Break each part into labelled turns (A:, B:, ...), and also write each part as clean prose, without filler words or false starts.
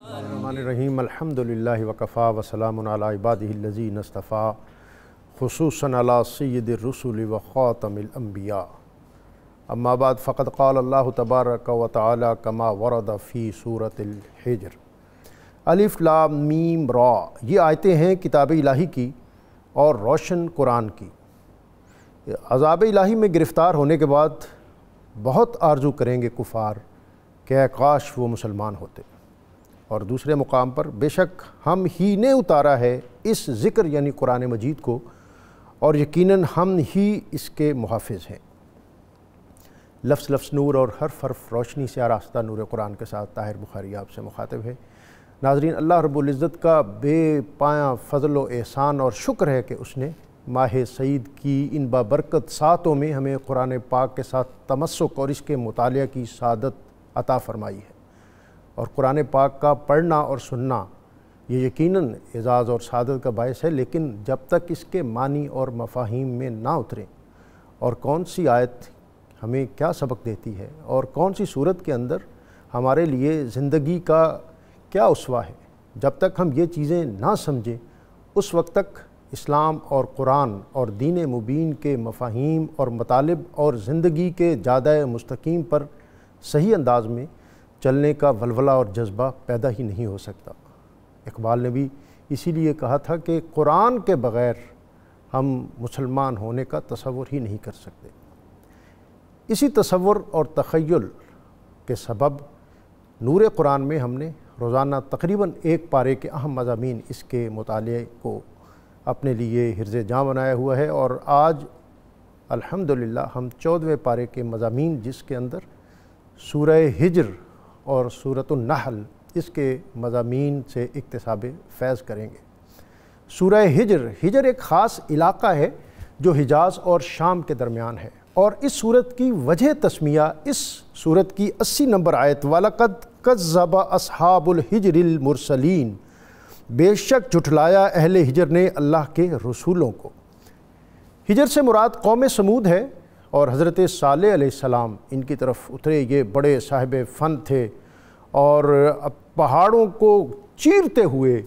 A: الرحمن الرحیم الحمدللہ وکفا وسلام علی عبادہ الذین اصطفیٰ خصوصاً علی سید الرسل وخاتم الانبیاء اما بعد فقد قال اللہ تبارک و تعالی کما ورد فی سورۃ الحجر الف لام میم را۔ یہ آیتیں ہیں کتاب الہی کی اور روشن قرآن کی۔ عذاب الہی میں گرفتار ہونے کے بعد بہت آرزو کریں گے کفار کہ اے کاش وہ مسلمان ہوتے، اور دوسرے مقام پر بے شک ہم ہی نے اتارا ہے اس ذکر یعنی قرآن مجید کو، اور یقیناً ہم ہی اس کے محافظ ہیں۔ لفظ لفظ نور اور حرف حرف روشنی سے آراستہ نور قرآن کے ساتھ طاہر بخاری آپ سے مخاطب ہے۔ ناظرین، اللہ رب العزت کا بے پایاں فضل و احسان اور شکر ہے کہ اس نے ماہ سعید کی ان بابرکت ساعتوں میں ہمیں قرآن پاک کے ساتھ تمسک اور اس کے مطالعہ کی سعادت عطا فرمائی ہے۔ اور قرآن پاک کا پڑھنا اور سننا یہ یقیناً اعزاز اور سعادت کا باعث ہے، لیکن جب تک اس کے معنی اور مفاہیم میں نہ اتریں اور کون سی آیت ہمیں کیا سبق دیتی ہے اور کون سی صورت کے اندر ہمارے لیے زندگی کا کیا اسوہ ہے، جب تک ہم یہ چیزیں نہ سمجھیں اس وقت تک اسلام اور قرآن اور دین مبین کے مفاہیم اور مطالب اور زندگی کے جادہ مستقیم پر صحیح انداز میں چلنے کا ولولہ اور جذبہ پیدا ہی نہیں ہو سکتا۔ اقبال نے بھی اسی لیے کہا تھا کہ قرآن کے بغیر ہم مسلمان ہونے کا تصور ہی نہیں کر سکتے۔ اسی تصور اور تخیل کے سبب نور قرآن میں ہم نے روزانہ تقریباً ایک پارے کے اہم مضامین اس کے مطالعے کو اپنے لیے حرز جاں بنایا ہوا ہے، اور آج الحمدللہ ہم 14ویں پارے کے مضامین جس کے اندر سورہ ہجر اور سورۃ النحل اس کے مضامین سے اکتساب فیض کریں گے۔ سورہ ہجر ایک خاص علاقہ ہے جو حجاز اور شام کے درمیان ہے، اور اس سورت کی وجہ تسمیہ اس سورت کی 80 نمبر آیت وَلَقَدْ كَذَّبَ أَصْحَابُ الْحِجْرِ الْمُرْسَلِينَ، بے شک جھٹلایا اہل ہجر نے اللہ کے رسولوں کو۔ ہجر سے مراد قوم سمود ہے، اور حضرت صالح علیہ السلام ان کی طرف اترے۔ یہ بڑے صاحب فن تھے اور پہاڑوں کو چیرتے ہوئے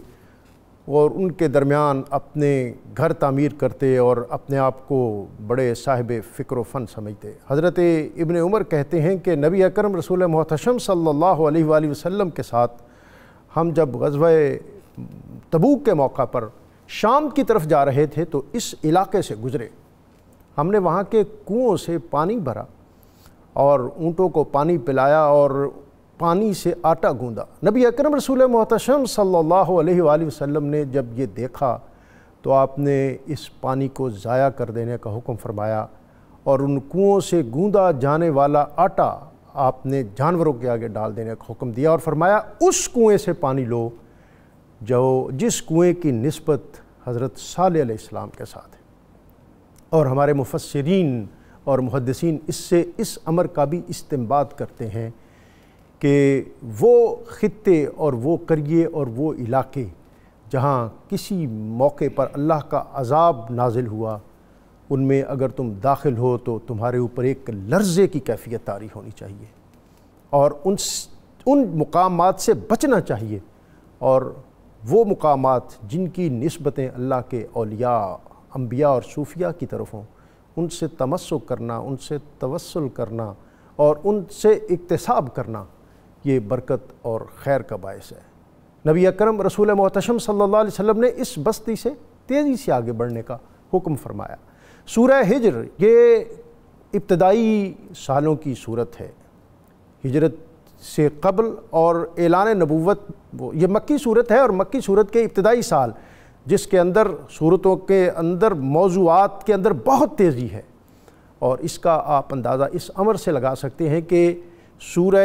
A: اور ان کے درمیان اپنے گھر تعمیر کرتے اور اپنے آپ کو بڑے صاحب فکر و فن سمجھتے۔ حضرت ابن عمر کہتے ہیں کہ نبی اکرم رسول محتشم صلی اللہ علیہ وآلہ وسلم کے ساتھ ہم جب غزوہ تبوک کے موقع پر شام کی طرف جا رہے تھے تو اس علاقے سے گزرے۔ ہم نے وہاں کے کنوؤں سے پانی بھرا اور اونٹوں کو پانی پلایا اور پانی سے آٹا گوندا۔ نبی اکرم رسول محتشم صلی اللہ علیہ وآلہ وسلم نے جب یہ دیکھا تو آپ نے اس پانی کو ضائع کر دینے کا حکم فرمایا، اور ان کنوؤں سے گوندا جانے والا آٹا آپ نے جانوروں کے آگے ڈال دینے کا حکم دیا، اور فرمایا اس کنویں سے پانی لو جس کنویں کی نسبت حضرت صالح علیہ السلام کے ساتھ ہے۔ اور ہمارے مفسرین اور محدثین اس سے اس امر کا بھی استنباط کرتے ہیں کہ وہ خطے اور وہ قریے اور وہ علاقے جہاں کسی موقع پر اللہ کا عذاب نازل ہوا، ان میں اگر تم داخل ہو تو تمہارے اوپر ایک لرزے کی کیفیت طاری ہونی چاہیے، اور ان مقامات سے بچنا چاہیے، اور وہ مقامات جن کی نسبتیں اللہ کے اولیاء، انبیاء اور صوفیاء کی طرف ہوں، ان سے تمسک کرنا، ان سے توسل کرنا اور ان سے اکتساب کرنا یہ برکت اور خیر کا باعث ہے۔ نبی اکرم رسول محتشم صلی اللہ علیہ وسلم نے اس بستی سے تیزی سے آگے بڑھنے کا حکم فرمایا۔ سورہ ہجر یہ ابتدائی سالوں کی صورت ہے، ہجرت سے قبل اور اعلان نبوت۔ یہ مکی صورت ہے، اور مکی صورت کے ابتدائی سال جس کے اندر صورتوں کے اندر موضوعات کے اندر بہت تیزی ہے، اور اس کا آپ اندازہ اس امر سے لگا سکتے ہیں کہ سورہ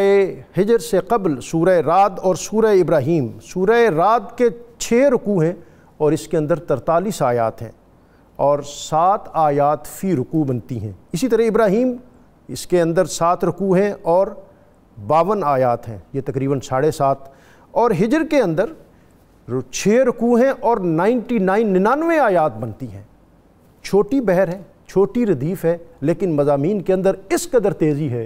A: ہجر سے قبل سورہ رعد اور سورہ ابراہیم، سورہ رعد کے 6 رکوع ہیں اور اس کے اندر 43 آیات ہیں، اور 7 آیات فی رکوع بنتی ہیں۔ اسی طرح ابراہیم اس کے اندر 7 رکوع ہیں اور 52 آیات ہیں، یہ تقریباً 7.5۔ اور ہجر کے اندر 6 رکوع ہیں اور 99 آیات بنتی ہیں۔ چھوٹی بحر ہے، چھوٹی ردیف ہے، لیکن مضامین کے اندر اس قدر تیزی ہے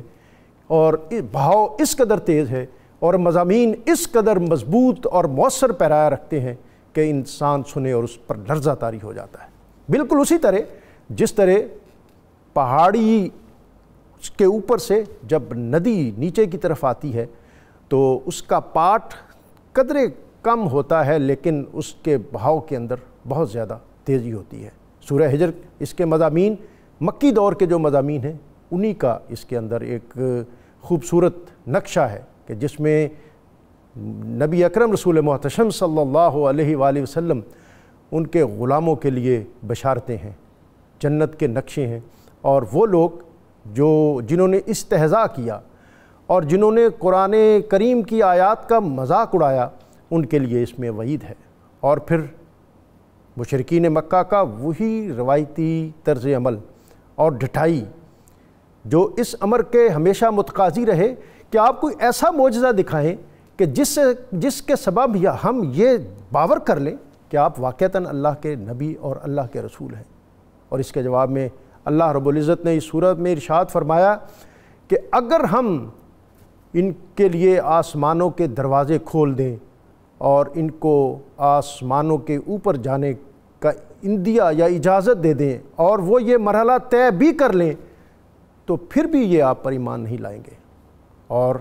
A: اور بہاؤ اس قدر تیز ہے، اور مضامین اس قدر مضبوط اور مؤثر پیرایا رکھتے ہیں کہ انسان سنے اور اس پر لرزہ طاری ہو جاتا ہے۔ بالکل اسی طرح جس طرح پہاڑی کے اوپر سے جب ندی نیچے کی طرف آتی ہے تو اس کا پاٹ قدرے کم ہوتا ہے لیکن اس کے بہاؤ کے اندر بہت زیادہ تیزی ہوتی ہے۔ سورہ حجر اس کے مضامین مکی دور کے جو مضامین ہیں انہی کا اس کے اندر ایک خوبصورت نقشہ ہے کہ جس میں نبی اکرم رسول محتشم صلی اللہ علیہ وآلہ وسلم ان کے غلاموں کے لیے بشارتیں ہیں، جنت کے نقشے ہیں، اور وہ لوگ جنہوں نے استہزاء کیا اور جنہوں نے قرآن کریم کی آیات کا مذاق اڑایا ان کے لیے اس میں وعید ہے۔ اور پھر مشرکین مکہ کا وہی روایتی طرز عمل اور ڈٹائی جو اس امر کے ہمیشہ متقاضی رہے کہ آپ کوئی ایسا معجزہ دکھائیں کہ جس کے سبب ہم یہ باور کر لیں کہ آپ واقعتاً اللہ کے نبی اور اللہ کے رسول ہیں۔ اور اس کے جواب میں اللہ رب العزت نے اس صورت میں ارشاد فرمایا کہ اگر ہم ان کے لیے آسمانوں کے دروازے کھول دیں اور ان کو آسمانوں کے اوپر جانے کا اندیا یا اجازت دے دیں اور وہ یہ مرحلہ طے بھی کر لیں تو پھر بھی یہ آپ پر ایمان نہیں لائیں گے۔ اور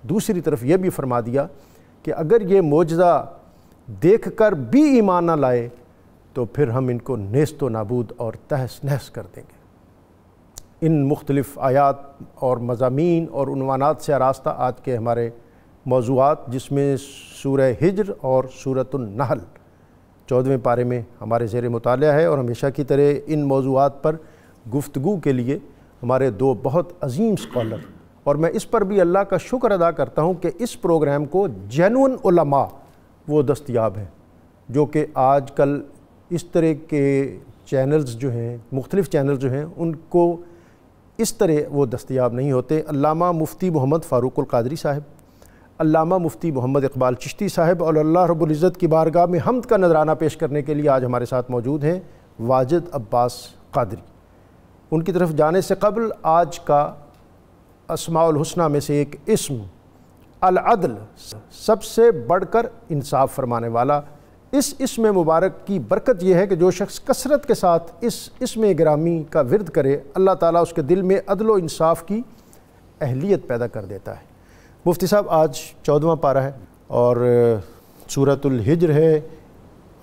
A: دوسری طرف یہ بھی فرما دیا کہ اگر یہ معجزہ دیکھ کر بھی ایمان نہ لائے تو پھر ہم ان کو نیست و نابود اور تہس نہس کر دیں گے۔ ان مختلف آیات اور مضامین اور عنوانات سے آراستہ آج کے ہمارے موضوعات، جس میں سورہ حجر اور سورۃ النحل 14ویں پارے میں ہمارے زیر مطالعہ ہے، اور ہمیشہ کی طرح ان موضوعات پر گفتگو کے لیے ہمارے دو بہت عظیم اسکالر، اور میں اس پر بھی اللہ کا شکر ادا کرتا ہوں کہ اس پروگرام کو جینون علماء وہ دستیاب ہیں جو کہ آج کل اس طرح کے چینلز جو ہیں، مختلف چینلز جو ہیں، ان کو اس طرح وہ دستیاب نہیں ہوتے۔ علامہ مفتی محمد فاروق القادری صاحب، علامہ مفتی محمد اقبال چشتی صاحب، اور اللہ رب العزت کی بارگاہ میں حمد کا نذرانہ پیش کرنے کے لیے آج ہمارے ساتھ موجود ہیں واجد عباس قادری۔ ان کی طرف جانے سے قبل آج کا اسماء الحسنہ میں سے ایک اسم العدل، سب سے بڑھ کر انصاف فرمانے والا، اس اسم مبارک کی برکت یہ ہے کہ جو شخص کثرت کے ساتھ اس اسم گرامی کا ورد کرے اللہ تعالیٰ اس کے دل میں عدل و انصاف کی اہلیت پیدا کر دیتا ہے۔ مفتی صاحب آج 14واں پارہ ہے اور سورۃ الحجر ہے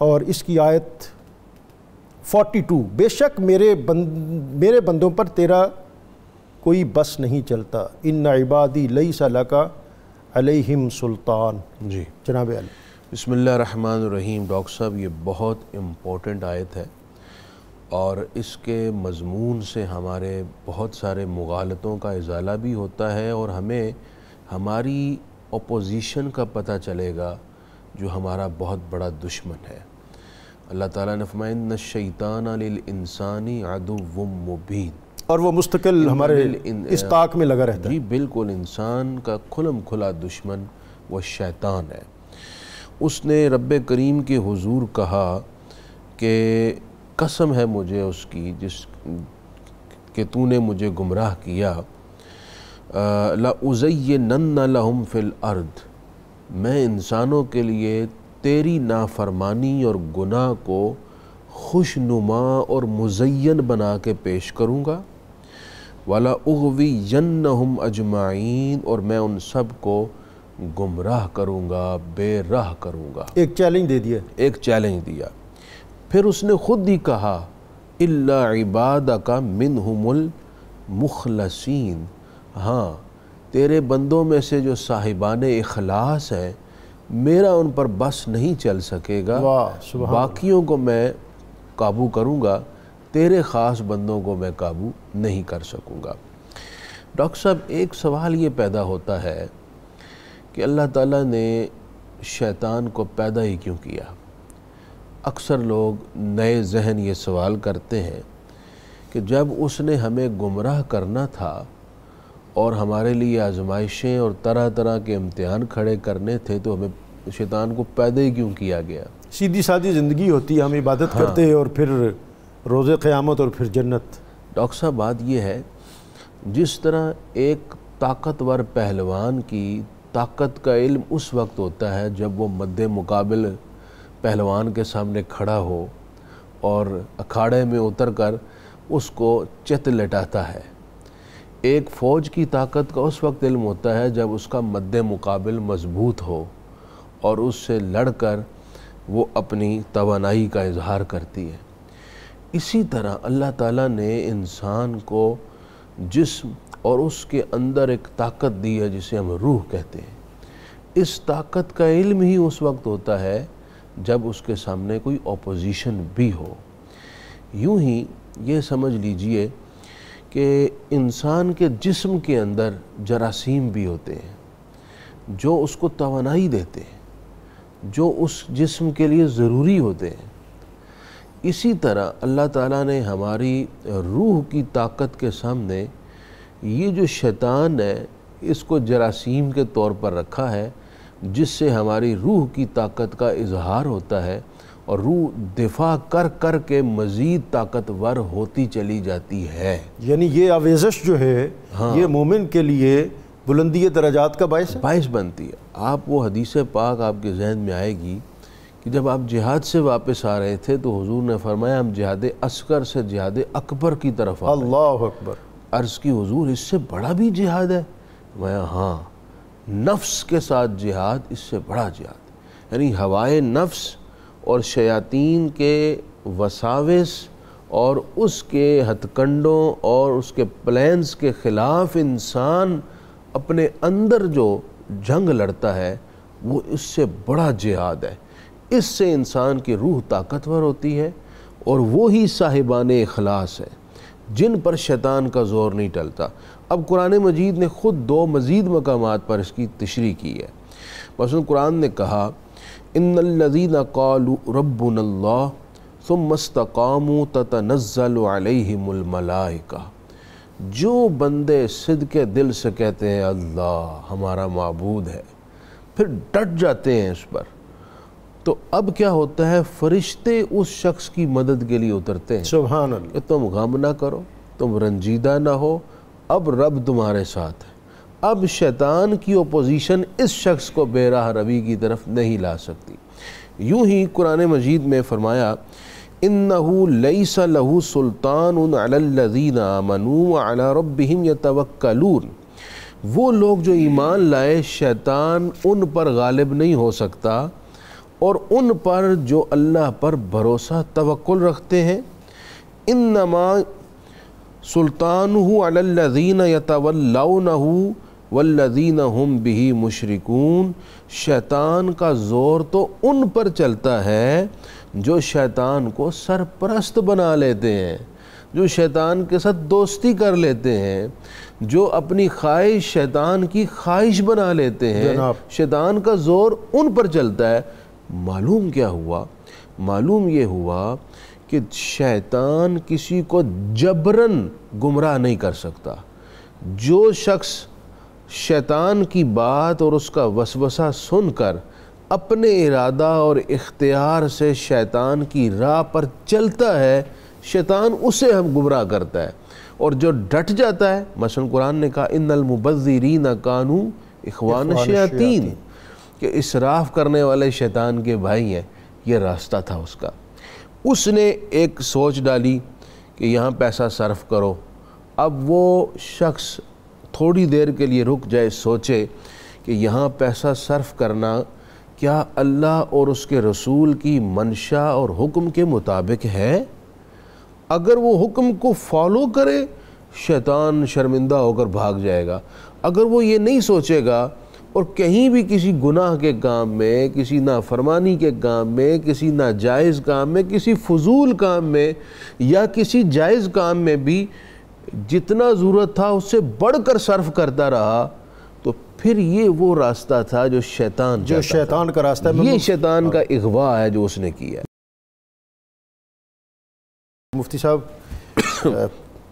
A: اور اس کی آیت 42، بے شک میرے بندوں پر تیرا کوئی بس نہیں چلتا، ان عبادی لیس لک علیہم سلطان۔
B: جی
A: جناب علی۔
B: بسم اللہ الرحمن الرحیم۔ ڈاکٹر صاحب یہ بہت امپورٹنٹ آیت ہے اور اس کے مضمون سے ہمارے بہت سارے مغالطوں کا ازالہ بھی ہوتا ہے اور ہمیں ہماری اپوزیشن کا پتہ چلے گا جو ہمارا بہت بڑا دشمن ہے۔ اللہ تعالیٰ نے فرمایا ان الشیطان للانسان عدو مبین، اور
A: وہ مستقل ہمارے اس طاق میں لگا رہتا ہے۔
B: جی بالکل، انسان کا کھلم کھلا دشمن وہ شیطان ہے۔ اس نے رب کریم کے حضور کہا کہ قسم ہے مجھے اس کی کہ تو نے مجھے گمراہ کیا، لَأُزَيِّنَنَّ لَهُمْ فِي الْأَرْضِ، میں انسانوں کے لیے تیری نافرمانی اور گناہ کو خوشنما اور مزین بنا کے پیش کروں گا، وَلَأُغْوِيَنَّهُمْ أَجْمَعِينَ، اور میں ان سب کو گمراہ کروں گا، بے راہ کروں گا۔
A: ایک چیلنج دے دیا،
B: ایک چیلنج دیا۔ پھر اس نے خود ہی کہا إِلَّا عِبَادَكَ مِنْهُمُ الْمُخْلَصِينَ، ہاں تیرے بندوں میں سے جو صاحبان اخلاص ہیں میرا ان پر بس نہیں چل سکے گا، باقیوں کو میں قابو کروں گا، تیرے خاص بندوں کو میں قابو نہیں کر سکوں گا۔ ڈاکٹر صاحب ایک سوال یہ پیدا ہوتا ہے کہ اللہ تعالیٰ نے شیطان کو پیدا ہی کیوں کیا؟ اکثر لوگ نئے ذہن یہ سوال کرتے ہیں کہ جب اس نے ہمیں گمراہ کرنا تھا اور ہمارے لیے آزمائشیں اور طرح طرح کے امتحان کھڑے کرنے تھے تو ہمیں شیطان کو پیدا ہی کیوں کیا گیا؟
A: سیدھی سادھی زندگی ہوتی ہے، ہم عبادت کرتے ہیں اور پھر روز قیامت اور پھر جنت۔
B: ڈاکٹر صاحب بات یہ ہے، جس طرح ایک طاقتور پہلوان کی طاقت کا علم اس وقت ہوتا ہے جب وہ مد مقابل پہلوان کے سامنے کھڑا ہو اور اکھاڑے میں اتر کر اس کو چت لٹاتا ہے۔ ایک فوج کی طاقت کا اس وقت علم ہوتا ہے جب اس کا مد مقابل مضبوط ہو اور اس سے لڑ کر وہ اپنی توانائی کا اظہار کرتی ہے۔ اسی طرح اللہ تعالیٰ نے انسان کو جسم اور اس کے اندر ایک طاقت دی ہے جسے ہم روح کہتے ہیں۔ اس طاقت کا علم ہی اس وقت ہوتا ہے جب اس کے سامنے کوئی اپوزیشن بھی ہو۔ یوں ہی یہ سمجھ لیجئے کہ انسان کے جسم کے اندر جراثیم بھی ہوتے ہیں جو اس کو توانائی دیتے ہیں، جو اس جسم کے لیے ضروری ہوتے ہیں۔ اسی طرح اللہ تعالیٰ نے ہماری روح کی طاقت کے سامنے یہ جو شیطان ہے اس کو جراثیم کے طور پر رکھا ہے، جس سے ہماری روح کی طاقت کا اظہار ہوتا ہے اور روح دفاع کر کر کے مزید طاقتور ہوتی چلی جاتی ہے۔
A: یعنی یہ آویزش جو ہے یہ مومن کے لیے بلندی درجات کا باعث
B: بنتی ہے۔ آپ وہ حدیث پاک آپ کے ذہن میں آئے گی کہ جب آپ جہاد سے واپس آ رہے تھے تو حضور نے فرمایا ہم جہاد اصغر سے جہاد اکبر کی طرف آ رہے ہیں۔
A: اللہ اکبر۔
B: عرض کی حضور اس سے بڑا بھی جہاد ہے؟ میں ہاں، نفس کے ساتھ جہاد اس سے بڑا جہاد، یعنی ہوائے نفس اور شیاطین کے وساوس اور اس کے ہتھ کنڈوں اور اس کے پلانز کے خلاف انسان اپنے اندر جو جنگ لڑتا ہے وہ اس سے بڑا جہاد ہے۔ اس سے انسان کی روح طاقتور ہوتی ہے اور وہی صاحبان اخلاص ہے جن پر شیطان کا زور نہیں ٹلتا۔ اب قرآن مجید نے خود دو مزید مقامات پر اس کی تشریح کی ہے۔ مثلا قرآن نے کہا ان الذین قالوا ربنا اللہ ثم استقاموا تتنزل علیہم الملائکہ، جو بندے صدق دل سے کہتے ہیں اللہ ہمارا معبود ہے، پھر ڈٹ جاتے ہیں اس پر، تو اب کیا ہوتا ہے؟ فرشتے اس شخص کی مدد کے لیے اترتے ہیں۔
A: سبحان اللہ۔
B: کہ تم غم نہ کرو، تم رنجیدہ نہ ہو، اب رب تمہارے ساتھ ہے، اب شیطان کی اپوزیشن اس شخص کو بے راہ روی کی طرف نہیں لا سکتی۔ یوں ہی قرآن مجید میں فرمایا اِنَّهُ لَيْسَ لَهُ سُلْطَانٌ عَلَى الَّذِينَ آمَنُوا وَعَلَى رَبِّهِمْ يَتَوَكَّلُونَ، وہ لوگ جو ایمان لائے شیطان ان پر غالب نہیں ہو سکتا، اور ان پر جو اللہ پر بھروسہ توکل رکھتے ہیں۔ انما سلطانہ علی الذین یتولونہ والذین ہم بہ مشرکون، شیطان کا زور تو ان پر چلتا ہے جو شیطان کو سرپرست بنا لیتے ہیں، جو شیطان کے ساتھ دوستی کر لیتے ہیں، جو اپنی خواہش شیطان کی خواہش بنا لیتے ہیں، شیطان کا زور ان پر چلتا ہے۔ معلوم کیا ہوا؟ معلوم یہ ہوا کہ شیطان کسی کو جبراً گمراہ نہیں کر سکتا۔ جو شخص شیطان کی بات اور اس کا وسوسہ سن کر اپنے ارادہ اور اختیار سے شیطان کی راہ پر چلتا ہے، شیطان اسے ہم گمراہ کرتا ہے، اور جو ڈٹ جاتا ہے، مثلا قرآن نے کہا ان المبذرین کانوا اخوان الشیاطین، کہ اسراف کرنے والے شیطان کے بھائی ہیں، یہ راستہ تھا اس کا۔ اس نے ایک سوچ ڈالی کہ یہاں پیسہ صرف کرو، اب وہ شخص تھوڑی دیر کے لیے رک جائے، سوچے کہ یہاں پیسہ صرف کرنا کیا اللہ اور اس کے رسول کی منشا اور حکم کے مطابق ہے؟ اگر وہ حکم کو فالو کرے شیطان شرمندہ ہو کر بھاگ جائے گا، اگر وہ یہ نہیں سوچے گا اور کہیں بھی کسی گناہ کے کام میں، کسی نافرمانی کے کام میں، کسی ناجائز کام میں، کسی فضول کام میں یا کسی جائز کام میں بھی جتنا ضرورت تھا اس سے بڑھ کر صرف کرتا رہا، تو پھر یہ وہ راستہ تھا جو شیطان
A: کا راستہ ہے۔
B: یہ شیطان کا اغوا ہے جو اس نے کیا۔
A: مفتی صاحب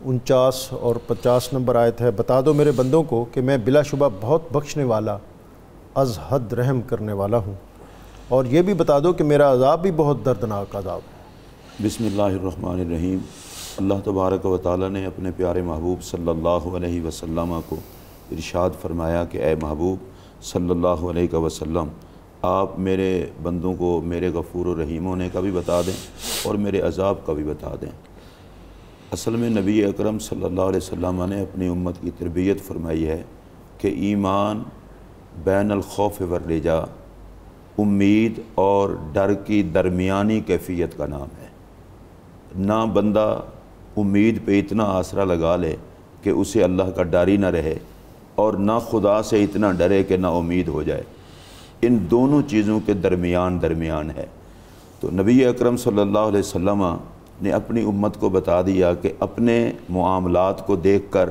A: 49 اور 50 نمبر آیت ہے، بتا دو میرے بندوں کو کہ میں بلا شبہ بہت بخشنے والا از حد رحم کرنے والا ہوں، اور یہ بھی بتا دو کہ میرا عذاب بھی بہت دردناک عذاب ہے۔
C: بسم اللہ الرحمن الرحیم۔ اللہ تبارک و تعالیٰ نے اپنے پیارے محبوب صلی اللہ علیہ وسلم کو ارشاد فرمایا کہ اے محبوب صلی اللہ علیہ وسلم آپ میرے بندوں کو میرے غفور و رحیم ہونے کا بھی بتا دیں اور میرے عذاب کا بھی بتا دیں۔ اصل میں نبی اکرم صلی اللہ علیہ وسلم نے اپنی امت کی تربیت فرمائی ہے کہ ایمان بین الخوف والرجا، امید اور ڈر کی درمیانی کیفیت کا نام ہے۔ نہ بندہ امید پہ اتنا آسرا لگا لے کہ اسے اللہ کا ڈر ہی نہ رہے، اور نہ خدا سے اتنا ڈرے کہ نہ امید ہو جائے۔ ان دونوں چیزوں کے درمیان ہے۔ تو نبی اکرم صلی اللہ علیہ وسلم نے اپنی امت کو بتا دیا کہ اپنے معاملات کو دیکھ کر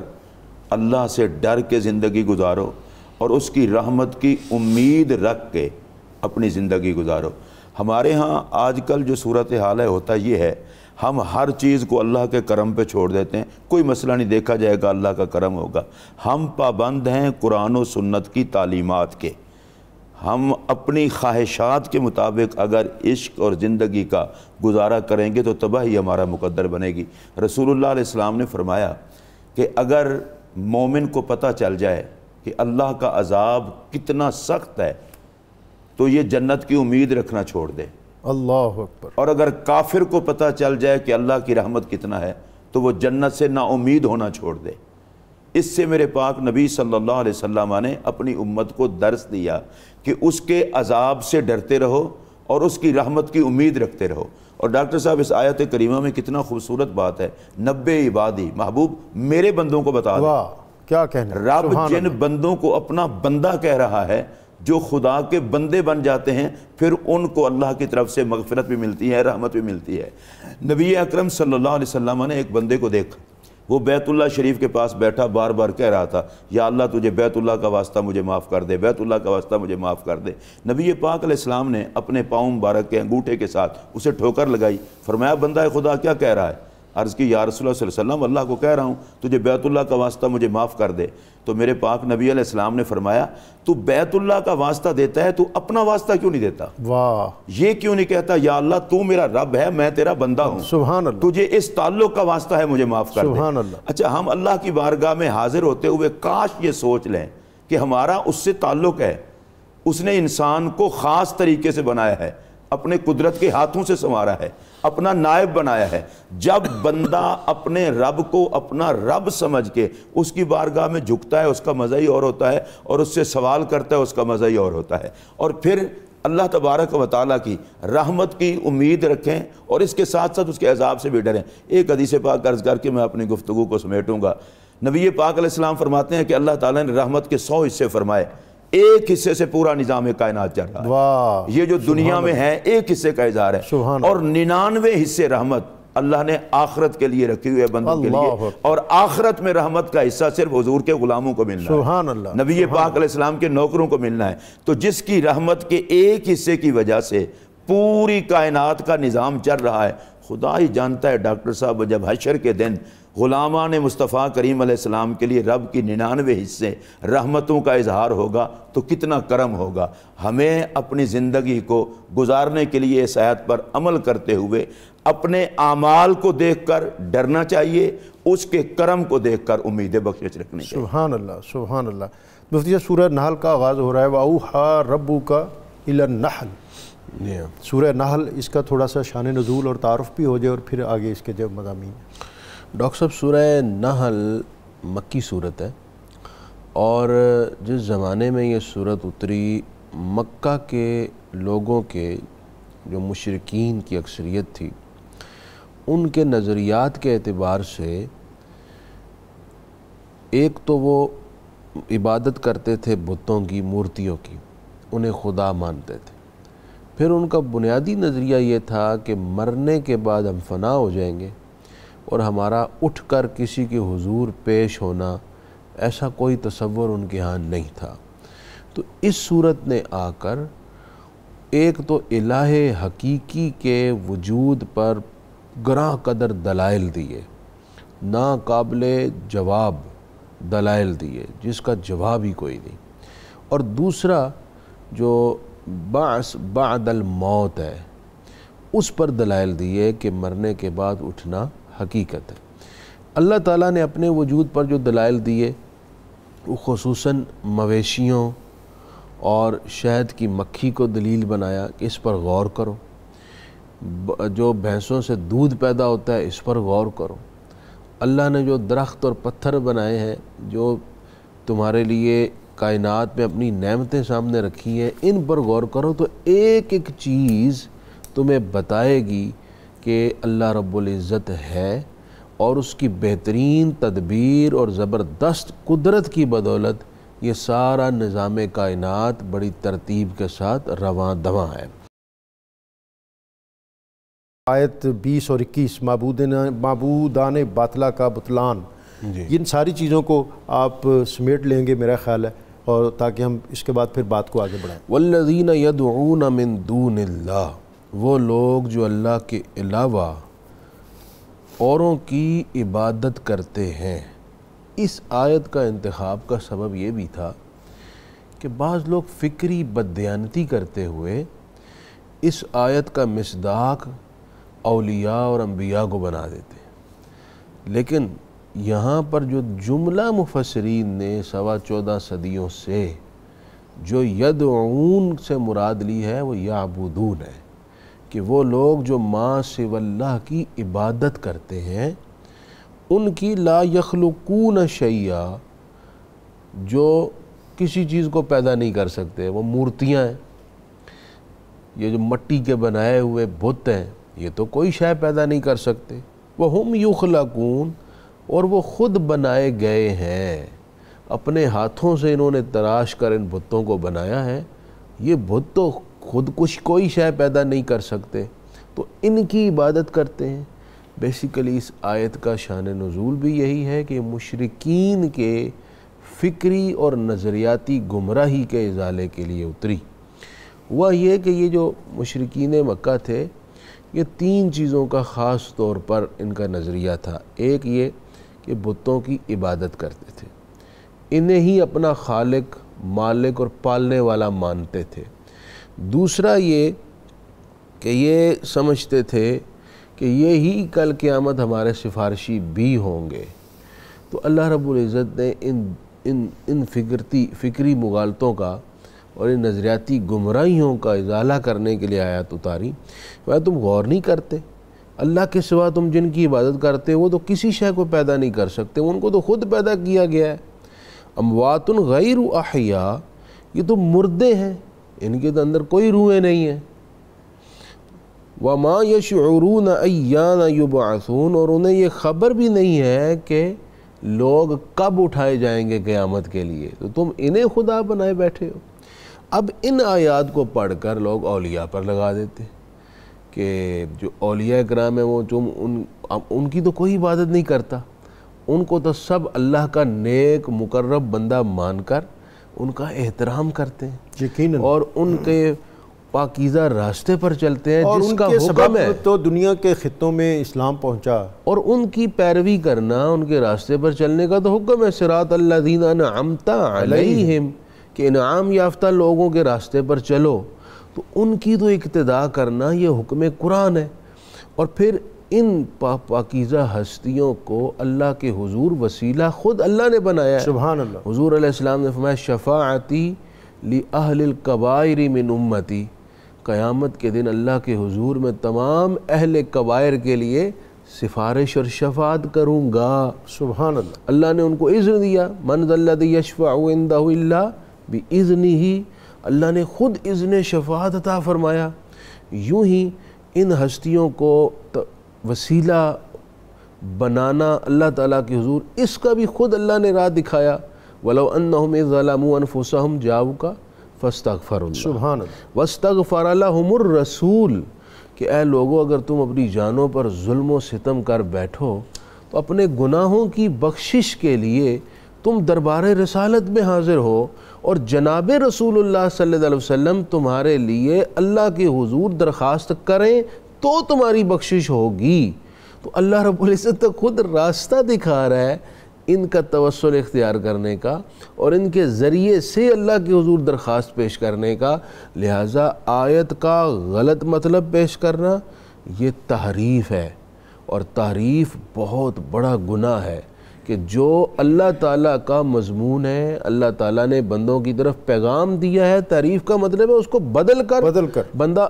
C: اللہ سے ڈر کے زندگی گزارو اور اس کی رحمت کی امید رکھ کے اپنی زندگی گزارو۔ ہمارے ہاں آج کل جو صورتحال ہے ہوتا یہ ہے، ہم ہر چیز کو اللہ کے کرم پہ چھوڑ دیتے ہیں، کوئی مسئلہ نہیں، دیکھا جائے گا اللہ کا کرم ہوگا۔ ہم پابند ہیں قرآن و سنت کی تعلیمات کے۔ ہم اپنی خواہشات کے مطابق اگر عشق اور زندگی کا گزارا کریں گے تو تباہی ہمارا مقدر بنے گی۔ رسول اللہ علیہ السلام نے فرمایا کہ اگر مومن کو پتہ چل جائے کہ اللہ کا عذاب کتنا سخت ہے تو یہ جنت کی امید رکھنا چھوڑ دے۔
A: اللہ اکبر۔
C: اور اگر کافر کو پتہ چل جائے کہ اللہ کی رحمت کتنا ہے تو وہ جنت سے نا امید ہونا چھوڑ دے۔ اس سے میرے پاک نبی صلی اللہ علیہ وسلم نے اپنی امت کو درس دیا کہ اس کے عذاب سے ڈرتے رہو اور اس کی رحمت کی امید رکھتے رہو۔ اور ڈاکٹر صاحب اس آیت کریمہ میں کتنا خوبصورت بات ہے، نبے عبادی، محبوب میرے بندوں کو بتا دیں۔
A: واہ کیا کہنا،
C: رب جن بندوں کو اپنا بندہ کہہ رہا ہے، جو خدا کے بندے بن جاتے ہیں، پھر ان کو اللہ کی طرف سے مغفرت بھی ملتی ہے، رحمت بھی ملتی ہے۔ نبی اکرم صلی اللہ علیہ وسلم نے ایک بندے کو دیکھا، وہ بیت اللہ شریف کے پاس بیٹھا بار بار کہہ رہا تھا، یا اللہ تجھے بیت اللہ کا واسطہ مجھے معاف کر دے، بیت اللہ کا واسطہ مجھے معاف کر دے۔ نبی پاک علیہ السلام نے اپنے پاؤں مبارک کے انگوٹھے کے ساتھ اسے ٹھوکر لگائی، فرمایا بندہ خدا کیا کہہ رہا ہے؟ عرض کی یا رسول اللہ صلی اللہ علیہ وسلم، اللہ کو کہہ رہا ہوں تجھے بیت اللہ کا واسطہ مجھے معاف کر دے۔ تو میرے پاک نبی علیہ السلام نے فرمایا تو بیت اللہ کا واسطہ دیتا ہے تو اپنا واسطہ کیوں نہیں دیتا؟
A: واہ،
C: یہ کیوں نہیں کہتا یا اللہ تو میرا رب ہے، میں تیرا بندہ ہوں،
A: سبحان اللہ،
C: تجھے اس تعلق کا واسطہ ہے، مجھے معاف کر دے۔
A: سبحان اللہ۔
C: اچھا، ہم اللہ کی بارگاہ میں حاضر ہوتے ہوئے کاش یہ سوچ لیں کہ ہمارا اس سے تعلق ہے، اس نے انسان کو خاص طریقے سے بنایا ہے، اپنے قدرت کے ہاتھوں سے سنوارا ہے، اپنا نائب بنایا ہے۔ جب بندہ اپنے رب کو اپنا رب سمجھ کے اس کی بارگاہ میں جھکتا ہے، اس کا مزہ ہی اور ہوتا ہے، اور اس سے سوال کرتا ہے، اس کا مزہ ہی اور ہوتا ہے۔ اور پھر اللہ تبارک و تعالیٰ کی رحمت کی امید رکھیں اور اس کے ساتھ ساتھ اس کے عذاب سے بھی ڈریں۔ ایک حدیث پاک عرض کر کے میں اپنی گفتگو کو سمیٹوں گا۔ نبی پاک علیہ السلام فرماتے ہیں کہ اللہ تعالیٰ نے رحمت کے 100 حصے فرمائے، ایک حصے سے پورا نظام کائنات چل رہا ہے۔
A: واہ،
C: یہ جو دنیا میں ہے ایک حصے کا اظہار ہے،
A: سبحان
C: اور 99 حصے رحمت اللہ نے آخرت کے لیے رکھی ہوئی ہے، بندوں کے لیے، اور آخرت میں رحمت کا حصہ صرف حضور کے غلاموں کو ملنا ہے،
A: سبحان اللہ،
C: نبی پاک علیہ السلام کے نوکروں کو ملنا ہے۔ تو جس کی رحمت کے ایک حصے کی وجہ سے پوری کائنات کا نظام چل رہا ہے، خدا ہی جانتا ہے ڈاکٹر صاحب جب حشر کے دن غلامان مصطفیٰ کریم علیہ السلام کے لیے رب کی 99 حصے رحمتوں کا اظہار ہوگا تو کتنا کرم ہوگا۔ ہمیں اپنی زندگی کو گزارنے کے لیے اس آیت پر عمل کرتے ہوئے اپنے اعمال کو دیکھ کر ڈرنا چاہیے، اس کے کرم کو دیکھ کر امید بخشش رکھنی چاہیے۔
A: سبحان اللہ، سبحان اللہ۔ مفتی صاحب، سورہ نحل کا آغاز ہو رہا ہے، وَأَوْحَىٰ رَبُّكَ إِلَى النَّحْلِ۔ سورہ نحل، اس کا تھوڑا سا شان نزول اور تعارف بھی ہو جائے اور پھر آگے اس کے جو مضامین۔
B: ڈاکٹر صاحب، سورہ نحل مکی صورت ہے، اور جس زمانے میں یہ صورت اتری، مکہ کے لوگوں کے جو مشرکین کی اکثریت تھی، ان کے نظریات کے اعتبار سے ایک تو وہ عبادت کرتے تھے بتوں کی، مورتیوں کی، انہیں خدا مانتے تھے۔ پھر ان کا بنیادی نظریہ یہ تھا کہ مرنے کے بعد ہم فنا ہو جائیں گے اور ہمارا اٹھ کر کسی کے حضور پیش ہونا، ایسا کوئی تصور ان کے ہاں نہیں تھا۔ تو اس صورت نے آ کر ایک تو الہ حقیقی کے وجود پر گراں قدر دلائل دیے، ناقابل جواب دلائل دیے جس کا جواب ہی کوئی نہیں، اور دوسرا جو بعث بعد الموت ہے اس پر دلائل دیے کہ مرنے کے بعد اٹھنا حقیقت ہے۔ اللہ تعالیٰ نے اپنے وجود پر جو دلائل دیے وہ خصوصاً مویشیوں اور شہد کی مکھی کو دلیل بنایا کہ اس پر غور کرو، جو بھینسوں سے دودھ پیدا ہوتا ہے اس پر غور کرو، اللہ نے جو درخت اور پتھر بنائے ہیں، جو تمہارے لیے کائنات میں اپنی نعمتیں سامنے رکھی ہیں، ان پر غور کرو، تو ایک ایک چیز تمہیں بتائے گی کہ اللہ رب العزت ہے، اور اس کی بہترین تدبیر اور زبردست قدرت کی بدولت یہ سارا نظام کائنات بڑی ترتیب کے ساتھ رواں دواں ہے۔
A: آیت 20 اور 21 معبودان باطلہ کا بطلان، ان ساری چیزوں کو آپ سمیٹ لیں گے میرا خیال ہے، اور تاکہ ہم اس کے بعد پھر بات کو آگے بڑھائیں۔
B: والذین یدعون من دون اللہ، وہ لوگ جو اللہ کے علاوہ اوروں کی عبادت کرتے ہیں۔ اس آیت کا انتخاب کا سبب یہ بھی تھا کہ بعض لوگ فکری بددیانتی کرتے ہوئے اس آیت کا مصداق اولیاء اور انبیاء کو بنا دیتے ہیں، لیکن یہاں پر جو جملہ مفسرین نے 14.25 صدیوں سے جو یدعون سے مراد لی ہے وہ یعبدون ہے، کہ وہ لوگ جو ما سوی اللہ کی عبادت کرتے ہیں، ان کی لا یخلقون شیئا، جو کسی چیز کو پیدا نہیں کر سکتے، وہ مورتیاں ہیں، یہ جو مٹی کے بنائے ہوئے بت ہیں، یہ تو کوئی شے پیدا نہیں کر سکتے، وہم یخلقون، اور وہ خود بنائے گئے ہیں، اپنے ہاتھوں سے انہوں نے تراش کر ان بتوں کو بنایا ہے، یہ بت تو خود کچھ کوئی شے پیدا نہیں کر سکتے، تو ان کی عبادت کرتے ہیں۔ بیسیکلی اس آیت کا شان نزول بھی یہی ہے کہ مشرکین کے فکری اور نظریاتی گمراہی کے ازالے کے لیے اتری۔ وہ یہ کہ یہ جو مشرکین مکہ تھے، یہ 3 چیزوں کا خاص طور پر ان کا نظریہ تھا۔ ایک یہ کہ بتوں کی عبادت کرتے تھے، انہیں ہی اپنا خالق، مالک اور پالنے والا مانتے تھے۔ دوسرا یہ کہ یہ سمجھتے تھے کہ یہی کل قیامت ہمارے سفارشی بھی ہوں گے۔ تو اللہ رب العزت نے ان فکری مغالطوں کا اور ان نظریاتی گمراہیوں کا ازالہ کرنے کے لیے آیات اتاری۔ تم غور نہیں کرتے، اللہ کے سوا تم جن کی عبادت کرتے وہ تو کسی شے کو پیدا نہیں کر سکتے، ان کو تو خود پیدا کیا گیا ہے۔ اموات غیر احیاء، یہ تو مردے ہیں، ان کے اندر کوئی روحیں نہیں ہیں۔ وما یشعرون ایان یبعثون، اور انہیں یہ خبر بھی نہیں ہے کہ لوگ کب اٹھائے جائیں گے قیامت کے لیے، تو تم انہیں خدا بنائے بیٹھے ہو۔ اب ان آیات کو پڑھ کر لوگ اولیاء پر لگا دیتے کہ جو اولیاء کرام ہیں وہ ان کی تو کوئی عبادت نہیں کرتا، ان کو تو سب اللہ کا نیک مقرب بندہ مان کر ان کا احترام کرتے ہیں،
A: یقیناً،
B: اور ان کے پاکیزہ راستے پر چلتے ہیں،
A: اور
B: جس
A: ان
B: کا
A: کے
B: حکم
A: سبب
B: ہے،
A: تو دنیا کے خطوں میں اسلام پہنچا،
B: اور ان کی پیروی کرنا، ان کے راستے پر چلنے کا تو حکم ہے، صراط الذین انعمت علیہم، کہ انعام یافتہ لوگوں کے راستے پر چلو، تو ان کی تو اقتداء کرنا یہ حکم قرآن ہے۔ اور پھر ان پاکیزہ ہستیوں کو اللہ کے حضور وسیلہ خود اللہ نے بنایا ہے۔
A: سبحان اللہ۔
B: حضور علیہ السلام نے فرمایا شفاعتی لأہل الکبائر من امتی، قیامت کے دن اللہ کے حضور میں تمام اہل کبائر کے لیے سفارش اور شفاعت کروں گا۔
A: سبحان اللہ۔
B: اللہ نے ان کو اذن دیا، من ذا الذی یشفع عنده الا بإذنہ، اللہ نے خود اذن شفاعت عطا فرمایا۔ یوں ہی ان ہستیوں کو وسیلہ بنانا اللہ تعالیٰ کے حضور، اس کا بھی خود اللہ نے راہ دکھایا۔ وَلَوْ أَنَّهُمْ إِذْ ظَلَمُوا أَنفُسَهُمْ جَاءُوكَ فَاسْتَغْفَرُوا اللَّهَ
A: سبحان اللہ۔
B: وَاسْتَغْفَرَ لَهُمُ الرَّسُولُ، کہ اے لوگو اگر تم اپنی جانوں پر ظلم و ستم کر بیٹھو تو اپنے گناہوں کی بخشش کے لیے تم دربار رسالت میں حاضر ہو، اور جناب رسول اللہ صلی اللہ علیہ وسلم تمہارے لیے اللہ کے حضور درخواست کریں تو تمہاری بخشش ہوگی۔ تو اللہ رب العزت تو خود راستہ دکھا رہا ہے ان کا توسل اختیار کرنے کا، اور ان کے ذریعے سے اللہ کے حضور درخواست پیش کرنے کا، لہٰذا آیت کا غلط مطلب پیش کرنا یہ تحریف ہے، اور تحریف بہت بڑا گناہ ہے۔ کہ جو اللہ تعالیٰ کا مضمون ہے، اللہ تعالیٰ نے بندوں کی طرف پیغام دیا ہے، تعریف کا مطلب ہے اس کو بدل کر بندہ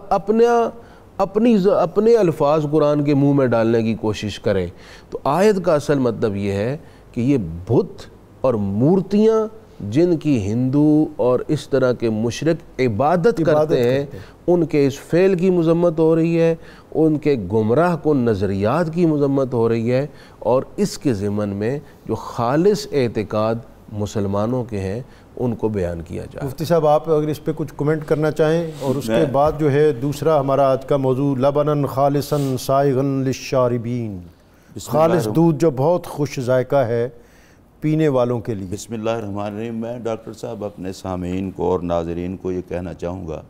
B: اپنے الفاظ قرآن کے منہ میں ڈالنے کی کوشش کرے۔ تو آیت کا اصل مطلب یہ ہے کہ یہ بت اور مورتیاں جن کی ہندو اور اس طرح کے مشرک عبادت کرتے ہیں، ان کے اس فعل کی مذمت ہو رہی ہے، ان کے گمراہ کن نظریات کی مذمت ہو رہی ہے، اور اس کے ضمن میں جو خالص اعتقاد مسلمانوں کے ہیں ان کو بیان کیا جائے۔
A: مفتی صاحب آپ اگر اس پہ کچھ کمنٹ کرنا چاہیں، اور اس کے بعد جو ہے دوسرا ہمارا آج کا موضوع لبناً خالصاً سائغاً للشاربین، خالص دودھ جو بہت خوش ذائقہ ہے پینے والوں کے لیے۔
C: بسم اللہ الرحمن الرحیم۔ میں ڈاکٹر صاحب اپنے سامعین کو اور ناظرین کو یہ کہنا چاہوں گا،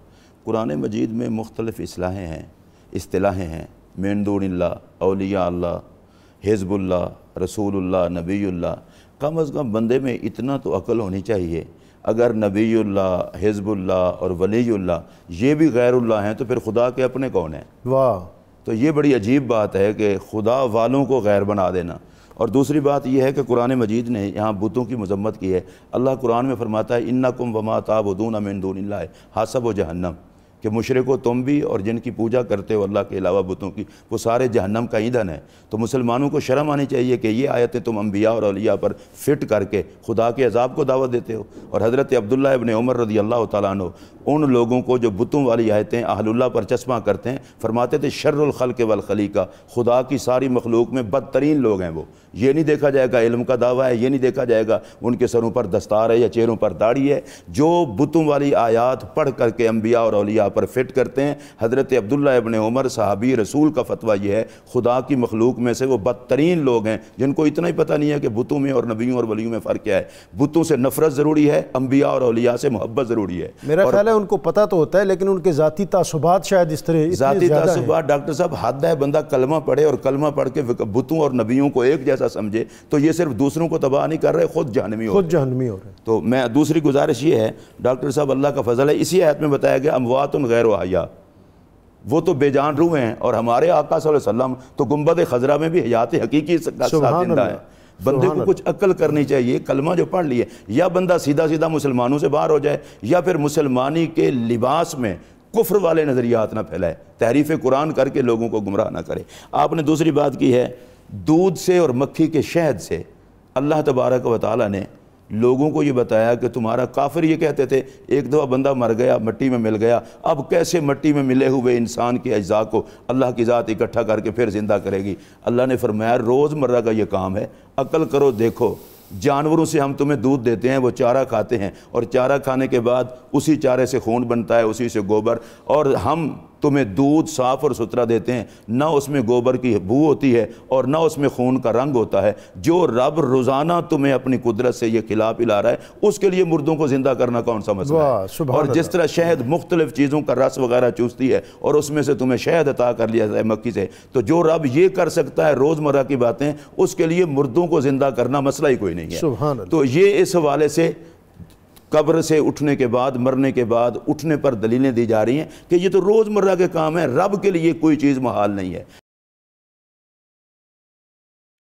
C: قرآن مجید میں مختلف اصطلاحیں ہیں، من دون اللہ، اولیاء اللہ، حزب اللہ، رسول اللہ، نبی اللہ۔ کم از کم بندے میں اتنا تو عقل ہونی چاہیے، اگر نبی اللہ، حزب اللہ اور ولی اللہ یہ بھی غیر اللہ ہیں تو پھر خدا کے اپنے کون ہیں؟
A: واہ! تو
C: یہ بڑی عجیب بات ہے کہ خدا والوں کو غیر بنا دینا۔ اور دوسری بات یہ ہے کہ قرآن مجید نے یہاں بتوں کی مذمت کی ہے۔ اللہ قرآن میں فرماتا ہے انکم وما تعبدون من دون اللہ حسب جہنم، کہ مشرکو تم بھی اور جن کی پوجا کرتے ہو اللہ کے علاوہ بتوں کی، وہ سارے جہنم کا ایندھن ہے۔ تو مسلمانوں کو شرم آنی چاہیے کہ یہ آیتیں تم انبیاء اور اولیاء پر فٹ کر کے خدا کے عذاب کو دعوت دیتے ہو۔ اور حضرت عبداللہ ابن عمر رضی اللہ تعالیٰ عنہ ان لوگوں کو جو بتوں والی آیتیں اہل اللہ پر چشمہ کرتے ہیں، فرماتے تھے شر الخلق والخلیقہ، خدا کی ساری مخلوق میں بدترین لوگ ہیں وہ۔ یہ نہیں دیکھا جائے گا علم کا دعویٰ ہے، یہ نہیں دیکھا جائے گا ان کے سروں پر دستار ہے یا چہروں پر داڑھی ہے، جو بتوں والی آیات پڑھ کر کے انبیاء اور اولیاء پر فٹ کرتے ہیں۔ حضرت عبداللہ ابن عمر صحابی رسول کا فتویٰ یہ ہے خدا کی مخلوق میں سے وہ بدترین لوگ ہیں جن کو اتنا ہی پتہ نہیں ہے کہ بتوں میں اور نبیوں اور ولیوں میں فرق کیا ہے۔ بتوں سے نفرت ضروری ہے، انبیاء اور اولیاء سے محبت ضروری ہے۔
A: میرا خیال ہے ان کو پتہ تو ہوتا ہے لیکن ان کے ذاتی تعصبات شاید اس طرح
C: ذاتی تعصبات ڈاکٹر صاحب حد ہے، بندہ کلمہ پڑھے اور کلمہ پڑھ کے بتوں اور نبیوں کو ایک جیسا سمجھے تو یہ صرف دوسروں کو تباہ نہیں کر رہے، خود جہنمی ہو رہے۔ تو میں دوسری گزارش یہ ہے ڈاکٹر صاحب، اللہ کا فضل ہے، اسی آیت میں بتایا گیا اموات غیر احیاء، وہ تو بے جان روح ہیں، اور ہمارے آقا صلی اللہ علیہ وسلم تو گنبد خضرا میں بھی حیات حقیقی کے ساتھ زندہ ہے۔ بندے کو کچھ عقل کرنی چاہیے، کلمہ جو پڑھ لیے یا بندہ سیدھا مسلمانوں سے باہر ہو جائے، یا پھر مسلمانی کے لباس میں کفر والے نظریات نہ پھیلائے، تحریف قرآن کر کے لوگوں کو گمراہ نہ کرے۔ آپ نے دوسری بات کی ہے دودھ سے اور مکھی کے شہد سے، اللہ تبارک و تعالیٰ نے لوگوں کو یہ بتایا کہ تمہارا کافر یہ کہتے تھے ایک دفعہ بندہ مر گیا، مٹی میں مل گیا، اب کیسے مٹی میں ملے ہوئے انسان کے اجزاء کو اللہ کی ذات اکٹھا کر کے پھر زندہ کرے گی؟ اللہ نے فرمایا روز مرہ کا یہ کام ہے، عقل کرو دیکھو، جانوروں سے ہم تمہیں دودھ دیتے ہیں، وہ چارہ کھاتے ہیں، اور چارہ کھانے کے بعد اسی چارے سے خون بنتا ہے، اسی سے گوبر، اور ہم تمہیں دودھ صاف اور ستھرا دیتے ہیں، نہ اس میں گوبر کی بو ہوتی ہے اور نہ اس میں خون کا رنگ ہوتا ہے۔ جو رب روزانہ تمہیں اپنی قدرت سے یہ کھلا پلا رہا ہے، اس کے لیے مردوں کو زندہ کرنا کون سا مسئلہ ہے؟ اور جس طرح شہد مختلف چیزوں کا رس وغیرہ چوستی ہے اور اس میں سے تمہیں شہد عطا کر لیا جائے مکھی سے، تو جو رب یہ کر سکتا ہے روزمرہ کی باتیں، اس کے لیے مردوں کو زندہ کرنا مسئلہ ہی کوئی نہیں ہے۔ تو یہ اس حوالے سے قبر سے اٹھنے کے بعد، مرنے کے بعد اٹھنے پر دلیلیں دی جا رہی ہیں کہ یہ تو روز مرہ کے کام ہیں، رب کے لیے کوئی چیز محال نہیں ہے۔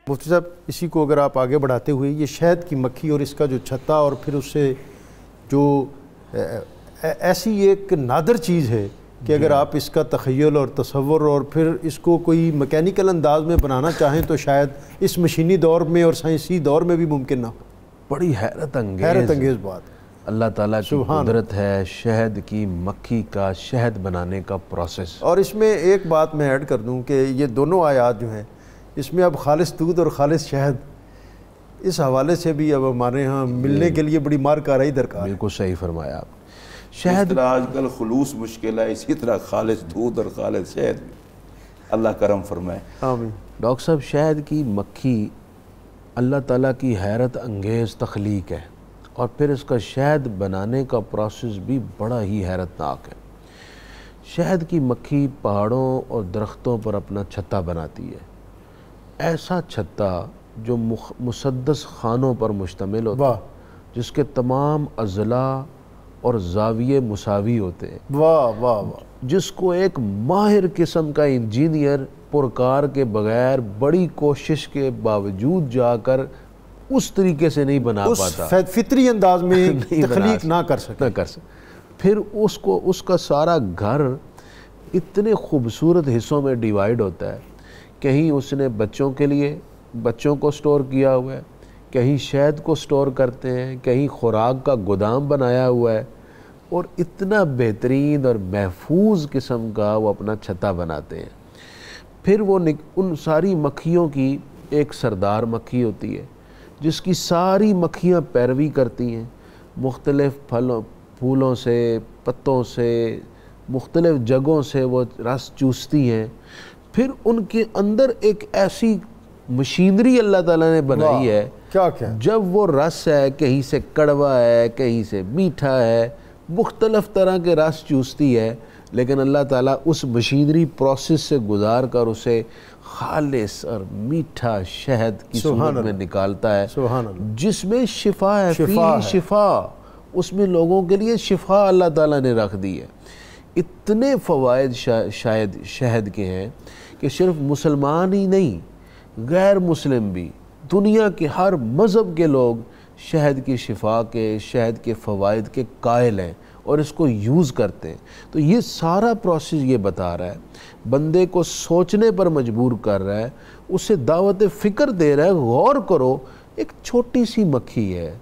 A: مفتی صاحب اسی کو اگر آپ آگے بڑھاتے ہوئے، یہ شہد کی مکھی اور اس کا جو چھتا، اور پھر اس سے جو ایسی ایک نادر چیز ہے کہ اگر آپ اس کا تخیل اور تصور اور پھر اس کو کوئی میکینیکل انداز میں بنانا چاہیں تو شاید اس مشینی دور میں اور سائنسی دور میں بھی ممکن نہ ہو۔
B: بڑی حیرت انگیز
A: بات
B: اللہ تعالیٰ کی قدرت ہے، شہد کی مکھی کا شہد بنانے کا پروسیس۔
A: اور اس میں ایک بات میں ایڈ کر دوں کہ یہ دونوں آیات جو ہیں اس میں اب خالص دودھ اور خالص شہد اس حوالے سے بھی اب ہمارے ہاں ملنے کے لیے بڑی مار کارروائی درکار ہے۔
B: بالکل صحیح فرمایا آپ۔
C: شہد آج کل خلوص مشکل ہے، اسی طرح خالص دودھ اور خالص شہد بھی اللہ کرم فرمائے۔
A: آمین۔
B: ڈاکٹر صاحب شہد کی مکھی اللہ تعالیٰ کی حیرت انگیز تخلیق ہے، اور پھر اس کا شہد بنانے کا پروسیس بھی بڑا ہی حیرت ناک ہے۔ شہد کی مکھی پہاڑوں اور درختوں پر اپنا چھتا بناتی ہے، ایسا چھتا جو مسدس خانوں پر مشتمل ہوتا ہے، جس کے تمام اضلاع اور زاویے مساوی ہوتے ہیں،
A: واہ واہ واہ،
B: جس کو ایک ماہر قسم کا انجینئر پرکار کے بغیر بڑی کوشش کے باوجود جا کر اس طریقے سے نہیں بنا پاتا،
A: اس فطری انداز میں تخلیق نہ کر سکے،
B: پھر اس کا سارا گھر اتنے خوبصورت حصوں میں ڈیوائیڈ ہوتا ہے. کہیں اس نے بچوں کے لیے بچوں کو سٹور کیا ہوا ہے، کہیں شہد کو سٹور کرتے ہیں، کہیں خوراک کا گودام بنایا ہوا ہے، اور اتنا بہترین اور محفوظ قسم کا وہ اپنا چھتا بناتے ہیں. پھر وہ ان ساری مکھیوں کی ایک سردار مکھی ہوتی ہے جس کی ساری مکھیاں پیروی کرتی ہیں، مختلف پھولوں سے، پتوں سے، مختلف جگہوں سے وہ رس چوستی ہیں. پھر ان کے اندر ایک ایسی مشینری اللہ تعالیٰ نے بنائی ہے،
A: کیا
B: جب وہ رس ہے کہیں سے کڑوا ہے، کہیں سے میٹھا ہے، مختلف طرح کے رس چوستی ہے، لیکن اللہ تعالیٰ اس مشینری پروسیس سے گزار کر اسے خالص اور میٹھا شہد کی صورت میں نکالتا ہے، جس میں شفا ہے، شفا، اس میں لوگوں کے لیے شفا اللہ تعالیٰ نے رکھ دی ہے. اتنے فوائد شاید شہد کے ہیں کہ صرف مسلمان ہی نہیں، غیر مسلم بھی، دنیا کے ہر مذہب کے لوگ شہد کی شفا کے، شہد کے فوائد کے قائل ہیں اور اس کو یوز کرتے ہیں. تو یہ سارا پروسیس یہ بتا رہا ہے، بندے کو سوچنے پر مجبور کر رہا ہے، اسے دعوت فکر دے رہا ہے. غور کرو، ایک چھوٹی سی مکھی ہے،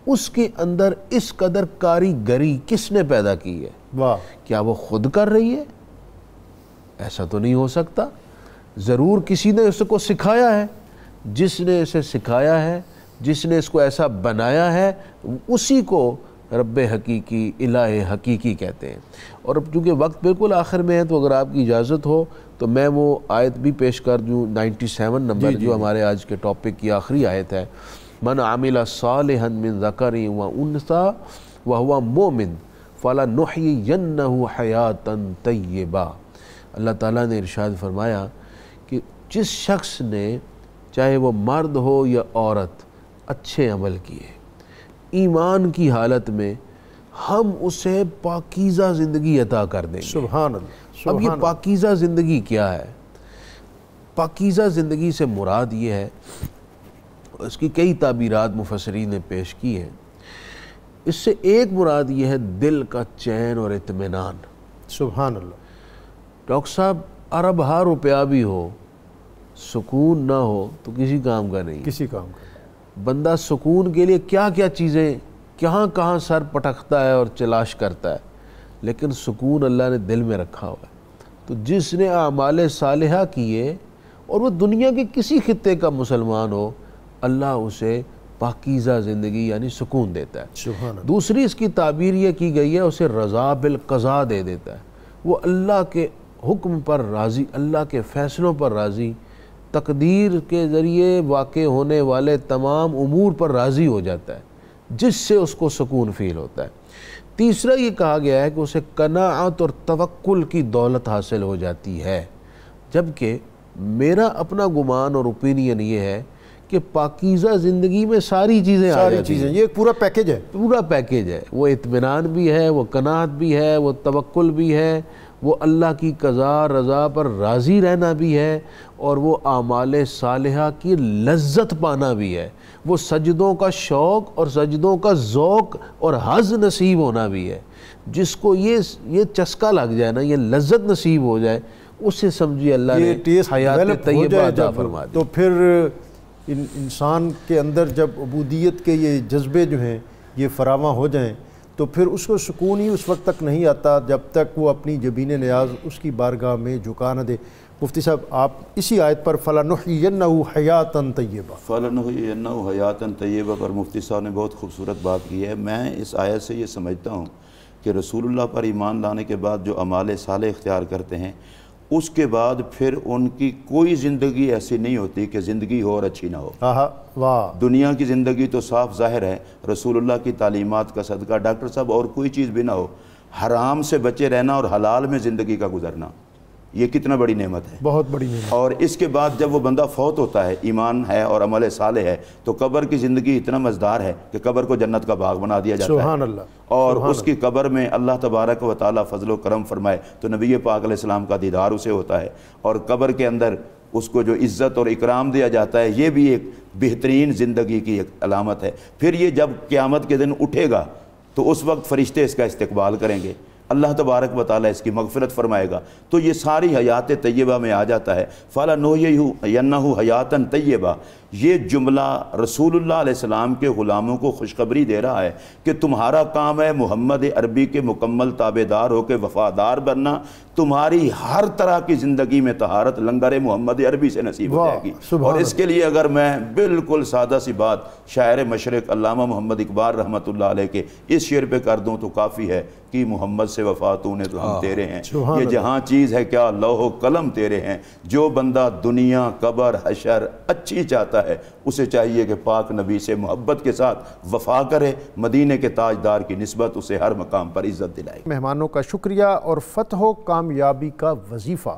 B: اس کے اندر اس قدر کاریگری کس نے پیدا کی ہے؟ کیا وہ خود کر رہی ہے؟ ایسا تو نہیں ہو سکتا. ضرور کسی نے اس کو سکھایا ہے. جس نے اسے سکھایا ہے، جس نے اس کو ایسا بنایا ہے، اسی کو رب حقیقی، الہ حقیقی کہتے ہیں. اور اب چونکہ وقت بالکل آخر میں ہے تو اگر آپ کی اجازت ہو تو میں وہ آیت بھی پیش کر دوں، 97 نمبر جو ہمارے آج کے ٹاپک کی آخری آیت ہے. من عمل صالحا من ذکر و انثی وهو مؤمن فلنحیینہ حیاتا طیبہ. اللہ تعالیٰ نے ارشاد فرمایا کہ جس شخص نے، چاہے وہ مرد ہو یا عورت، اچھے عمل کیے ایمان کی حالت میں، ہم اسے پاکیزہ زندگی عطا کر دیں گے.
A: سبحان اللہ.
B: اب یہ پاکیزہ زندگی کیا ہے؟ پاکیزہ زندگی سے مراد یہ ہے، اس کی کئی تعبیرات مفسرین نے پیش کی ہیں. اس سے ایک مراد یہ ہے دل کا چین اور اطمینان.
A: سبحان اللہ.
B: ڈاکٹر صاحب ارب ہا روپیہ بھی ہو، سکون نہ ہو تو کسی کام کا نہیں.
A: کسی کام کا.
B: بندہ سکون کے لیے کیا کیا چیزیں کہاں سر پٹکتا ہے اور تلاش کرتا ہے، لیکن سکون اللہ نے دل میں رکھا ہوا ہے. تو جس نے اعمال صالحہ کیے اور وہ دنیا کے کسی خطے کا مسلمان ہو، اللہ اسے پاکیزہ زندگی یعنی سکون دیتا ہے.
A: سبحان اللہ.
B: دوسری اس کی تعبیر یہ کی گئی ہے، اسے رضا بالقضاء دے دیتا ہے. وہ اللہ کے حکم پر راضی، اللہ کے فیصلوں پر راضی، تقدیر کے ذریعے واقع ہونے والے تمام امور پر راضی ہو جاتا ہے، جس سے اس کو سکون فیل ہوتا ہے. تیسرا یہ کہا گیا ہے کہ اسے قناعت اور توکل کی دولت حاصل ہو جاتی ہے. جبکہ میرا اپنا گمان اور اوپینین یہ ہے کہ پاکیزہ زندگی میں ساری چیزیں آ جاتی ہیں.
A: یہ پورا پیکیج ہے.
B: پورا پیکیج ہے. وہ اطمینان بھی ہے، وہ قناعت بھی ہے، وہ توکل بھی ہے، وہ اللہ کی قضا رضا پر راضی رہنا بھی ہے، اور وہ اعمال صالحہ کی لذت پانا بھی ہے. وہ سجدوں کا شوق اور سجدوں کا ذوق اور حظ نصیب ہونا بھی ہے. جس کو یہ چسکا لگ جائے نا، یہ لذت نصیب ہو جائے، اسے سمجھیے اللہ نے حیات طیبہ عطا فرما دی.
A: تو پھر انسان کے اندر جب عبودیت کے یہ جذبے جو ہیں یہ فراواں ہو جائیں تو پھر اس کو سکون ہی اس وقت تک نہیں آتا جب تک وہ اپنی جبین نیاز اس کی بارگاہ میں جھکا نہ دے. مفتی صاحب آپ اسی آیت پر فَلَنُحْيِيَنَّهُ حَيَاتًا طَيِّبَةً،
C: فَلَنُحْيِيَنَّهُ حَيَاتًا طَيِّبَةً پر مفتی صاحب نے بہت خوبصورت بات کی ہے. میں اس آیت سے یہ سمجھتا ہوں کہ رسول اللہ پر ایمان لانے کے بعد جو اعمال صالح اختیار کرتے ہیں، اس کے بعد پھر ان کی کوئی زندگی ایسی نہیں ہوتی کہ زندگی ہو اور اچھی نہ ہو.
A: واہ.
C: دنیا کی زندگی تو صاف ظاہر ہے، رسول اللہ کی تعلیمات کا صدقہ ڈاکٹر صاحب اور کوئی چیز بھی نہ ہو، حرام سے بچے رہنا اور حلال میں زندگی کا گزرنا، یہ کتنا بڑی نعمت ہے،
A: بہت بڑی نعمت.
C: اور اس کے بعد جب وہ بندہ فوت ہوتا ہے، ایمان ہے اور عمل صالح ہے، تو قبر کی زندگی اتنا مزدار ہے کہ قبر کو جنت کا باغ بنا دیا جاتا ہے.
A: سبحان اللہ.
C: اور اس کی قبر میں اللہ تبارک و تعالیٰ فضل و کرم فرمائے تو نبی پاک علیہ السلام کا دیدار اسے ہوتا ہے، اور قبر کے اندر اس کو جو عزت اور اکرام دیا جاتا ہے، یہ بھی ایک بہترین زندگی کی ایک علامت ہے۔ پھر یہ جب قیامت کے دن اٹھے گا تو اس وقت فرشتے اس کا استقبال کریں گے، اللہ تبارک و تعالیٰ اس کی مغفرت فرمائے گا، تو یہ ساری حیات طیبہ میں آ جاتا ہے۔ فَلَنُحْيِيَنَّهُ حَيَاتًا طَيِّبَةً، یہ جملہ رسول اللہ علیہ السلام کے غلاموں کو خوشخبری دے رہا ہے کہ تمہارا کام ہے محمد عربی کے مکمل تابعدار ہو کے وفادار بننا، تمہاری ہر طرح کی زندگی میں طہارت لنگر محمد عربی سے نصیب ہو جائے گی۔ اور اس کے لیے اگر میں بالکل سادہ سی بات شاعر مشرق علامہ محمد اقبال رحمۃ اللہ علیہ کے اس شعر پہ کر دوں تو کافی ہے کہ محمد سے وفا تو نے تو ہم تیرے ہیں، یہ جہاں چیز ہے کیا لوح و قلم تیرے ہیں، جو بندہ دنیا قبر حشر اچھی چاہتا ہے اسے چاہیے کہ پاک نبی سے محبت کے ساتھ وفا کرے، مدینے کے تاجدار کی نسبت اسے ہر مقام پر عزت دلائے۔
A: مہمانوں کا شکریہ اور فتح و کامیابی کا وظیفہ۔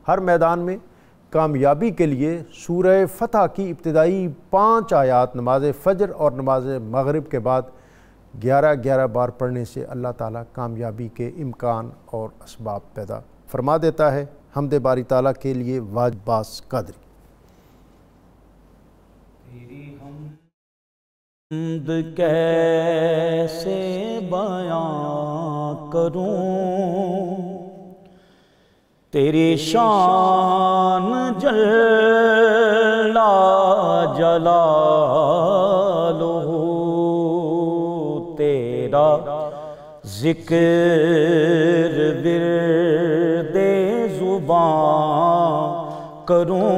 A: ہر میدان میں کامیابی کے لیے سورہ فتح کی ابتدائی 5 آیات نماز فجر اور نماز مغرب کے بعد 11 بار پڑھنے سے اللہ تعالیٰ کامیابی کے امکان اور اسباب پیدا فرما دیتا ہے۔ حمد باری تعالیٰ کے لیے واجب باس قادری۔
D: تیری حمد کیسے بیان کروں، تیری شان جل جلالہ، تیرا ذکر ورد زبان کروں،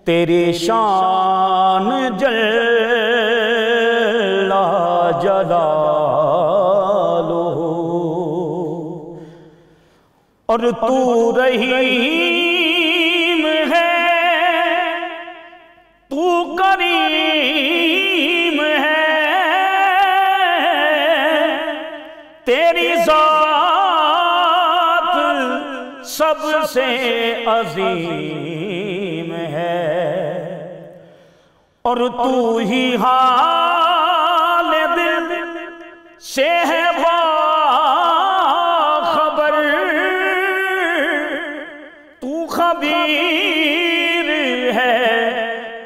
D: تیری شان جل جلالہ، اور تو رحیم ہے، تو کریم ہے، تیری ذات سب سے عظیم ہے، اور تو ہی حال دل سے ہے باخبر، تو خبیر ہے،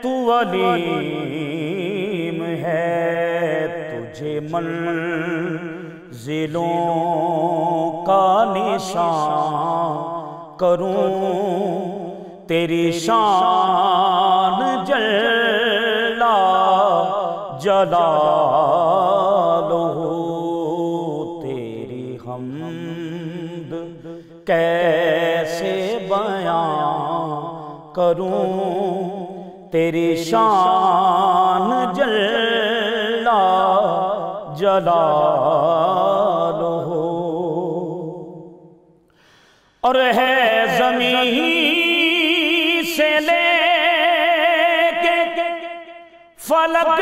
D: تو علیم ہے، تجھے منزلوں کا نشان کروں، تیری شان جل جلالہ، تیری حمد کیسے بیان کروں، تیری شان جل جلالہ، اور ہے زمین سے لے کے فلک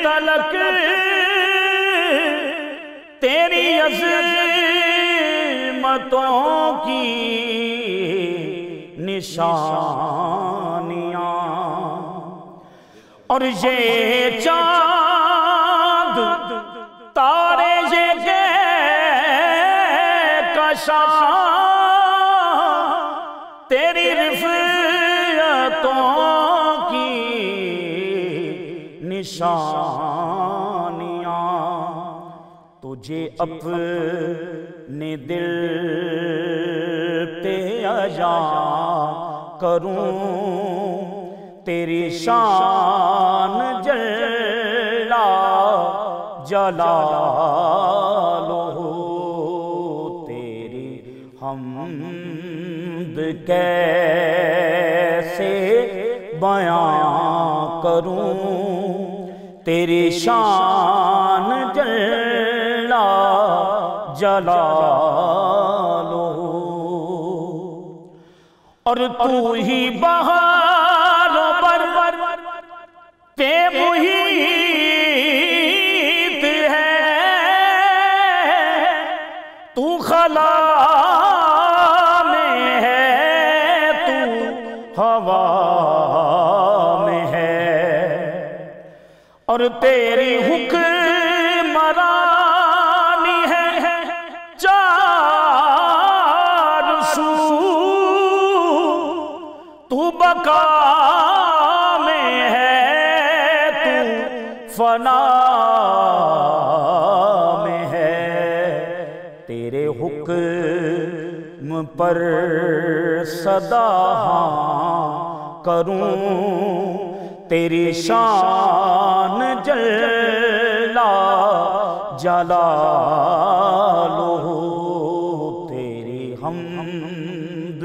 D: تلک، تیری عظمتوں کی نشانیاں، اور یہ چاند تارے یہ کہکشاں، تیری رفعتوں کی نشانیاں، تجھے اپنے دل پہ عزا کروں، تیری شان جل جلالہ، تیری حمد کیسے بیان کروں، تیری شان جل جلالہ، اور تو ہی بہار بر پہ محیط ہے، تو خلا میں ہے، تو ہوا میں ہے، اور تیری حکمرانی ہے چار فنا میں ہے، تیرے حکم پر صدا کروں، تیری شان جلا جلالہ، تیری حمد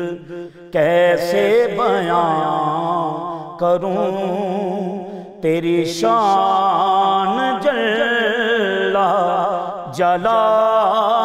D: کیسے بیان کروں، تیری شان جلا جلالہ۔